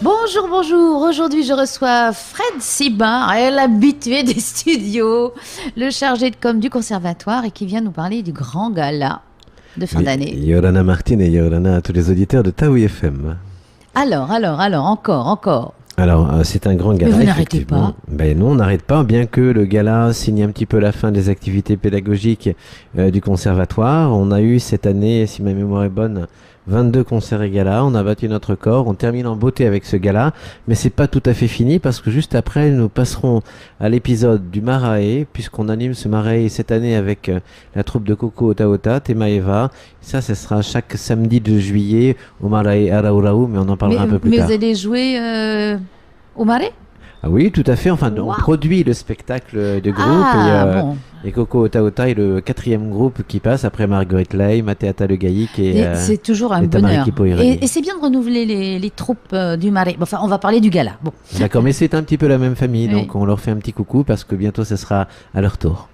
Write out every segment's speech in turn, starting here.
Bonjour, bonjour. Aujourd'hui, je reçois Fred Sibin, l'habitué des studios, le chargé de com du conservatoire et qui vient nous parler du grand gala de fin d'année. Yorana Martine et Yorana à tous les auditeurs de Taoui FM. Alors, encore. Alors, c'est un grand gala. Mais vous n'arrêtez pas. Ben non, on n'arrête pas, bien que le gala signe un petit peu la fin des activités pédagogiques du conservatoire. On a eu cette année, si ma mémoire est bonne, 22 concerts et galas. On a battu notre record. On termine en beauté avec ce gala, mais c'est pas tout à fait fini parce que juste après, nous passerons à l'épisode du Marae, puisqu'on anime ce Marae cette année avec la troupe de Coco Ota Ota, Tema Eva. Ça, ce sera chaque samedi de juillet au Marae Araurau, mais on en parlera un peu plus tard. Mais vous allez jouer au Marais? Ah oui, tout à fait. Enfin, Wow. on produit le spectacle de groupe et Coco Ota Ota est le 4e groupe qui passe après Marguerite Lay, Matéata Le Gaïc et c'est toujours un et Tamara bonheur. Kipoirani. Et c'est bien de renouveler les troupes du Marais. Enfin, on va parler du gala. Bon. D'accord, mais c'est un petit peu la même famille, Oui. donc on leur fait un petit coucou parce que bientôt ce sera à leur tour.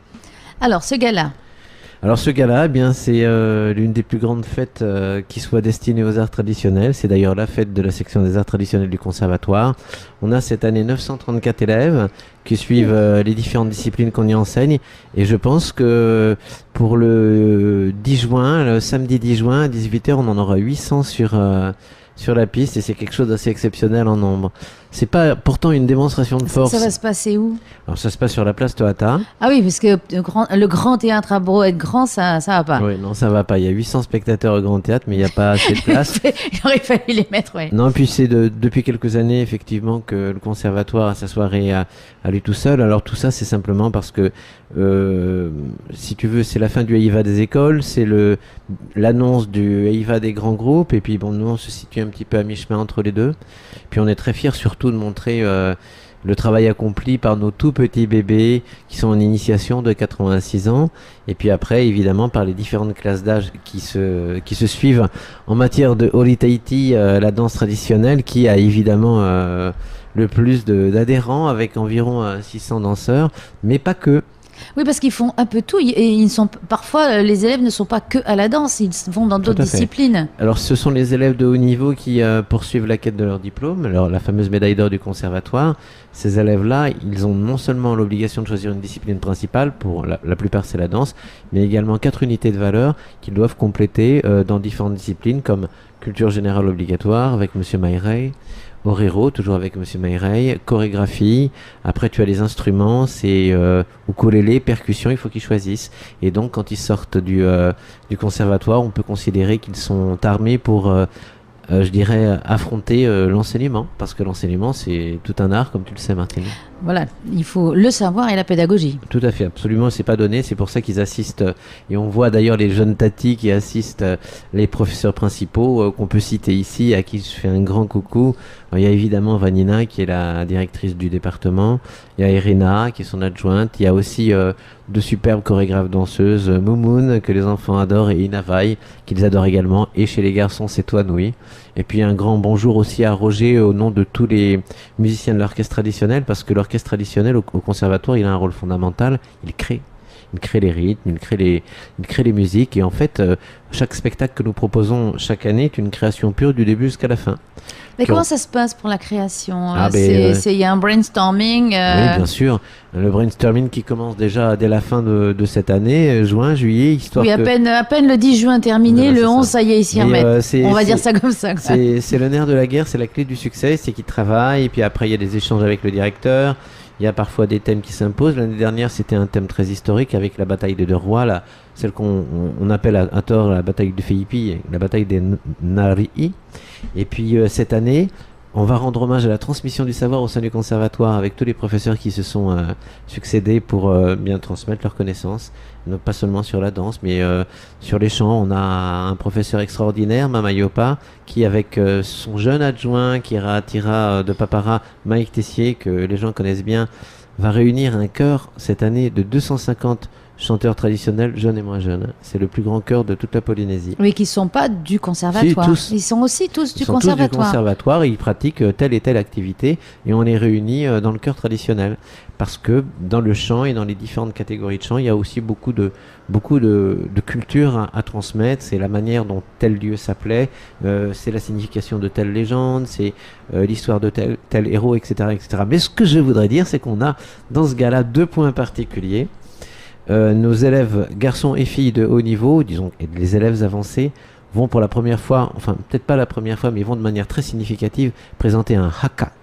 Alors, ce gala. Alors ce gala, eh bien c'est l'une des plus grandes fêtes qui soit destinée aux arts traditionnels. C'est d'ailleurs la fête de la section des arts traditionnels du conservatoire. On a cette année 934 élèves qui suivent les différentes disciplines qu'on y enseigne. Et je pense que pour le 10 juin, le samedi 10 juin à 18h, on en aura 800 sur la piste et c'est quelque chose d'assez exceptionnel en nombre. C'est pas pourtant une démonstration de force. Ça va se passer où? Alors ça se passe sur la place Tohata. Ah oui, parce que le grand théâtre a beau être grand, ça va pas. Oui, non, ça va pas. Il y a 800 spectateurs au Grand Théâtre, mais il n'y a pas assez de place. Il aurait fallu les mettre, oui. Non, puis c'est depuis quelques années, effectivement, que le conservatoire a sa soirée à lui tout seul. Alors tout ça, c'est simplement parce que, si tu veux, c'est la fin du EIVA des écoles, c'est l'annonce du EIVA des grands groupes, et puis bon, nous, on se situe un petit peu à mi-chemin entre les deux. Puis on est très fiers surtout de montrer le travail accompli par nos tout petits bébés qui sont en initiation de 86 ans et puis après évidemment par les différentes classes d'âge qui se suivent en matière de Oritaiti, la danse traditionnelle qui a évidemment le plus d'adhérents avec environ 600 danseurs, mais pas que. Oui, parce qu'ils font un peu tout. Et parfois, les élèves ne sont pas que à la danse, ils vont dans d'autres disciplines. Alors, ce sont les élèves de haut niveau qui poursuivent la quête de leur diplôme, alors la fameuse médaille d'or du conservatoire. Ces élèves-là, ils ont non seulement l'obligation de choisir une discipline principale, pour la plupart c'est la danse, mais également 4 unités de valeur qu'ils doivent compléter dans différentes disciplines comme culture générale obligatoire avec Monsieur Mairey, Orero, toujours avec Monsieur Mairey, chorégraphie, après tu as les instruments, c'est ukulélé, percussion, il faut qu'ils choisissent. Et donc quand ils sortent du conservatoire, on peut considérer qu'ils sont armés pour, je dirais, affronter l'enseignement, parce que l'enseignement c'est tout un art, comme tu le sais Martine. Voilà, il faut le savoir et la pédagogie. Tout à fait, absolument, c'est pas donné, c'est pour ça qu'ils assistent, et on voit d'ailleurs les jeunes tatis qui assistent, les professeurs principaux qu'on peut citer ici, à qui je fais un grand coucou. Il y a évidemment Vanina qui est la directrice du département, il y a Irina qui est son adjointe, il y a aussi de superbes chorégraphes danseuses, Moumoun que les enfants adorent et Inavai qu'ils adorent également, et chez les garçons c'est Toanoui. Et puis un grand bonjour aussi à Roger au nom de tous les musiciens de l'orchestre traditionnel, parce que l'orchestre traditionnel au conservatoire il a un rôle fondamental, il crée les rythmes, il crée les musiques, et en fait chaque spectacle que nous proposons chaque année est une création pure du début jusqu'à la fin. Mais comment ça se passe pour la création? Il Il y a un brainstorming Oui, bien sûr. Le brainstorming qui commence déjà dès la fin de cette année, juin, juillet, histoire oui, à peine le 10 juin terminé, Voilà, le 11, ça y est, ils s'y remettent. On va dire ça comme ça. C'est le nerf de la guerre, c'est la clé du succès, c'est qu'ils travaillent, et puis après il y a des échanges avec le directeur. Il y a parfois des thèmes qui s'imposent. L'année dernière, c'était un thème très historique avec la bataille de deux rois, celle qu'on appelle à tort la bataille de Feipi, la bataille des Narii. Et puis cette année, on va rendre hommage à la transmission du savoir au sein du conservatoire avec tous les professeurs qui se sont succédés pour bien transmettre leurs connaissances, donc pas seulement sur la danse, mais sur les chants. On a un professeur extraordinaire, Mama Yopa, qui avec son jeune adjoint, Tira de Papara, Mike Tessier, que les gens connaissent bien, va réunir un chœur cette année de 250 chanteurs traditionnels, jeunes et moins jeunes. C'est le plus grand chœur de toute la Polynésie. Oui, qui ne sont pas du conservatoire. Si, tous. Ils sont aussi tous Ils du sont tous du conservatoire. conservatoire et ils pratiquent telle et telle activité et on les réunit dans le chœur traditionnel. Parce que dans le chant et dans les différentes catégories de chant, il y a aussi beaucoup de culture à transmettre. C'est la manière dont tel lieu s'appelait, c'est la signification de telle légende, c'est l'histoire de tel héros, etc., etc. Mais ce que je voudrais dire, c'est qu'on a dans ce gala 2 points particuliers. Nos élèves, garçons et filles de haut niveau, disons, et les élèves avancés, vont pour la première fois, enfin peut-être pas la première fois, mais vont de manière très significative présenter un haka.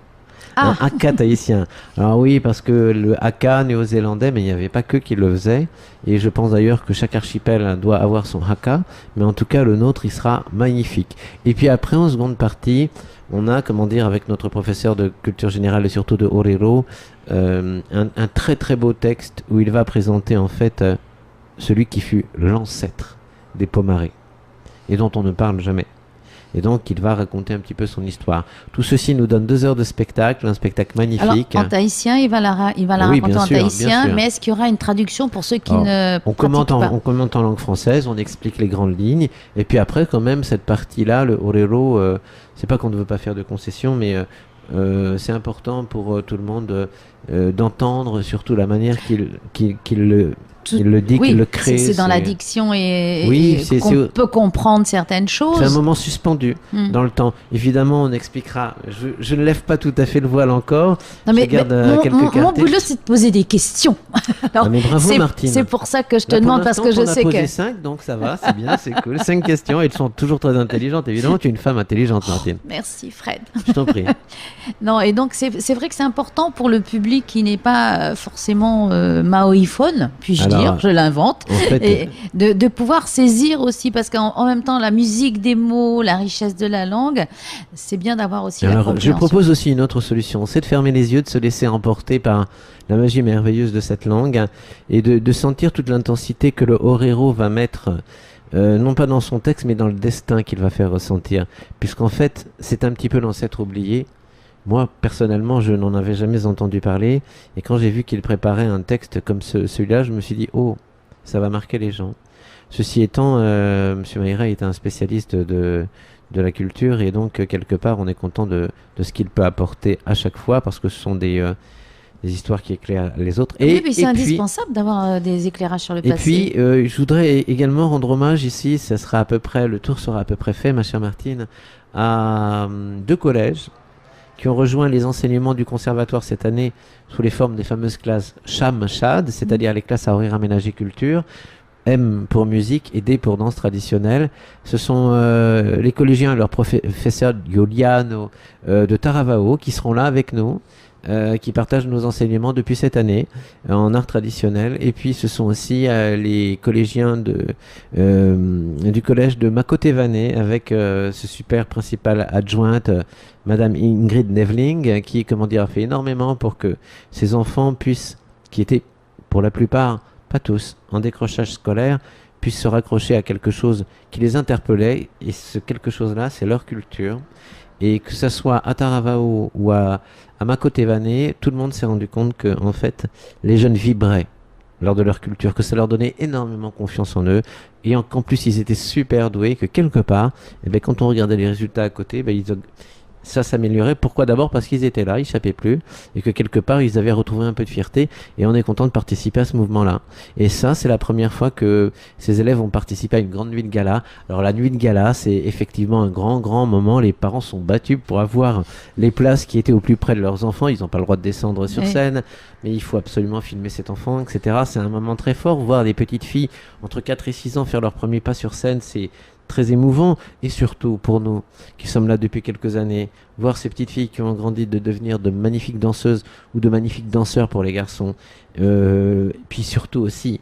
Un haka tahitien. Alors oui, parce que le haka néo-zélandais, mais il n'y avait pas que qui le faisait. Et je pense d'ailleurs que chaque archipel doit avoir son haka. Mais en tout cas, le nôtre, il sera magnifique. Et puis après, en seconde partie, on a, comment dire, avec notre professeur de culture générale et surtout de Orero, un très très beau texte où il va présenter en fait celui qui fut l'ancêtre des Pomarés et dont on ne parle jamais. Et donc, il va raconter un petit peu son histoire. Tout ceci nous donne 2 heures de spectacle, un spectacle magnifique. Alors, en tahitien, il va la Oui, raconter bien en sûr, tahitien, bien sûr. mais est-ce qu'il y aura une traduction pour ceux qui Alors, ne on pratiquent pas? on commente en langue française, on explique les grandes lignes. Et puis après, quand même, cette partie-là, le Orero, c'est pas qu'on ne veut pas faire de concessions, mais c'est important pour tout le monde d'entendre surtout la manière qu'il le dit, Oui, qu'il le crée. c'est dans la diction Oui, et qu'on peut comprendre certaines choses. C'est un moment suspendu dans le temps. Évidemment, on expliquera. Je ne lève pas tout à fait le voile encore. Non, mais, je garde mon quelques boulot, c'est de poser des questions. Alors, mais bravo, Martine. C'est pour ça que je te Là, pour demande, parce que l'instant, je t'en as sais posé que... 5, donc ça va, c'est bien, c'est cool. 5 questions, elles sont toujours très intelligentes. Évidemment, tu es une femme intelligente, Martine. Merci, Fred. Je t'en prie. Non, et donc c'est vrai que c'est important pour le public qui n'est pas forcément maoïphone, puis-je Alors, dire, je l'invente, En fait, et de pouvoir saisir aussi, parce qu'en même temps, la musique des mots, la richesse de la langue, c'est bien d'avoir aussi la alors, je compréhension. propose aussi une autre solution, c'est de fermer les yeux, de se laisser emporter par la magie merveilleuse de cette langue et de sentir toute l'intensité que le Orero va mettre, non pas dans son texte, mais dans le destin qu'il va faire ressentir. Puisqu'en fait, c'est un petit peu l'ancêtre oublié. Moi, personnellement, je n'en avais jamais entendu parler. Et quand j'ai vu qu'il préparait un texte comme celui-là, je me suis dit, oh, ça va marquer les gens. Ceci étant, M. Maïra est un spécialiste de la culture et donc quelque part on est content de ce qu'il peut apporter à chaque fois parce que ce sont des histoires qui éclairent les autres. Oui, puis c'est puis, indispensable d'avoir des éclairages sur le et passé. puis je voudrais également rendre hommage ici, ça sera à peu près, le tour sera à peu près fait, ma chère Martine, à 2 collèges qui ont rejoint les enseignements du conservatoire cette année sous les formes des fameuses classes Cham-Chad, c'est-à-dire les classes à horaire aménagé culture, M pour musique et D pour danse traditionnelle. Ce sont les collégiens et leurs professeurs Giuliano de Taravao qui seront là avec nous, qui partagent nos enseignements depuis cette année en art traditionnel. Et puis ce sont aussi les collégiens du collège de Makotevané avec ce super principal adjointe, Madame Ingrid Nevling, qui, comment dire, a fait énormément pour que ces enfants puissent, qui étaient pour la plupart, pas tous, en décrochage scolaire, puissent se raccrocher à quelque chose qui les interpellait. Et ce quelque chose-là, c'est leur culture. Et que ça soit à Taravao ou à Makotevané, tout le monde s'est rendu compte que, en fait, les jeunes vibraient lors de leur culture, que ça leur donnait énormément confiance en eux, et qu'en plus ils étaient super doués, que quelque part, eh bien, quand on regardait les résultats à côté, ça s'améliorait. Pourquoi? D'abord parce qu'ils étaient là, ils échappaient plus, et que quelque part ils avaient retrouvé un peu de fierté, et on est content de participer à ce mouvement-là. Et ça, c'est la première fois que ces élèves ont participé à une grande nuit de gala. Alors la nuit de gala, c'est effectivement un grand moment. Les parents sont battus pour avoir les places qui étaient au plus près de leurs enfants. Ils n'ont pas le droit de descendre sur scène, mais il faut absolument filmer cet enfant, etc. C'est un moment très fort. Voir des petites filles entre 4 et 6 ans faire leur premier pas sur scène, c'est très émouvant, et surtout pour nous qui sommes là depuis quelques années, voir ces petites filles qui ont grandi de devenir de magnifiques danseuses ou de magnifiques danseurs pour les garçons, puis surtout aussi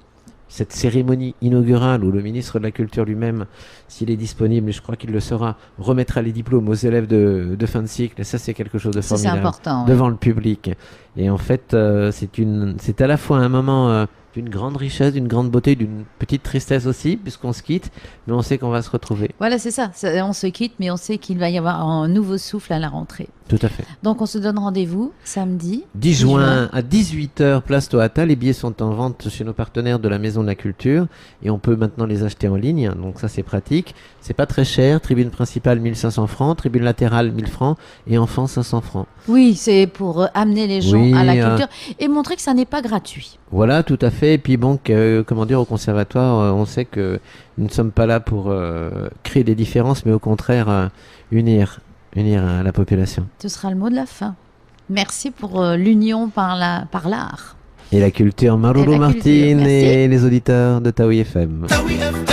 cette cérémonie inaugurale où le ministre de la Culture lui-même, s'il est disponible, et je crois qu'il le sera, remettra les diplômes aux élèves de fin de cycle, et ça c'est quelque chose de formidable, c'est important, devant le public. Et en fait, c'est à la fois un moment d'une grande richesse, d'une grande beauté, d'une petite tristesse aussi, puisqu'on se quitte, mais on sait qu'on va se retrouver. Voilà, c'est ça. On se quitte, mais on sait qu'il va y avoir un nouveau souffle à la rentrée. Tout à fait. Donc on se donne rendez-vous samedi 10 juin à 18h, place Tohata. Les billets sont en vente chez nos partenaires de la Maison de la Culture et on peut maintenant les acheter en ligne. Donc ça, c'est pratique. C'est pas très cher. Tribune principale, 1500 francs. Tribune latérale, 1000 francs. Et enfants, 500 francs. Oui, c'est pour amener les gens Oui, à la culture et montrer que ça n'est pas gratuit. Voilà, tout à fait. Et puis bon, comment dire, au conservatoire, on sait que nous ne sommes pas là pour créer des différences, mais au contraire, unir la population. Ce sera le mot de la fin. Merci pour l'union par l'art. Et la culture, Maruru Et la culture, Martin merci. et les auditeurs de Taoui FM. Taoui FM.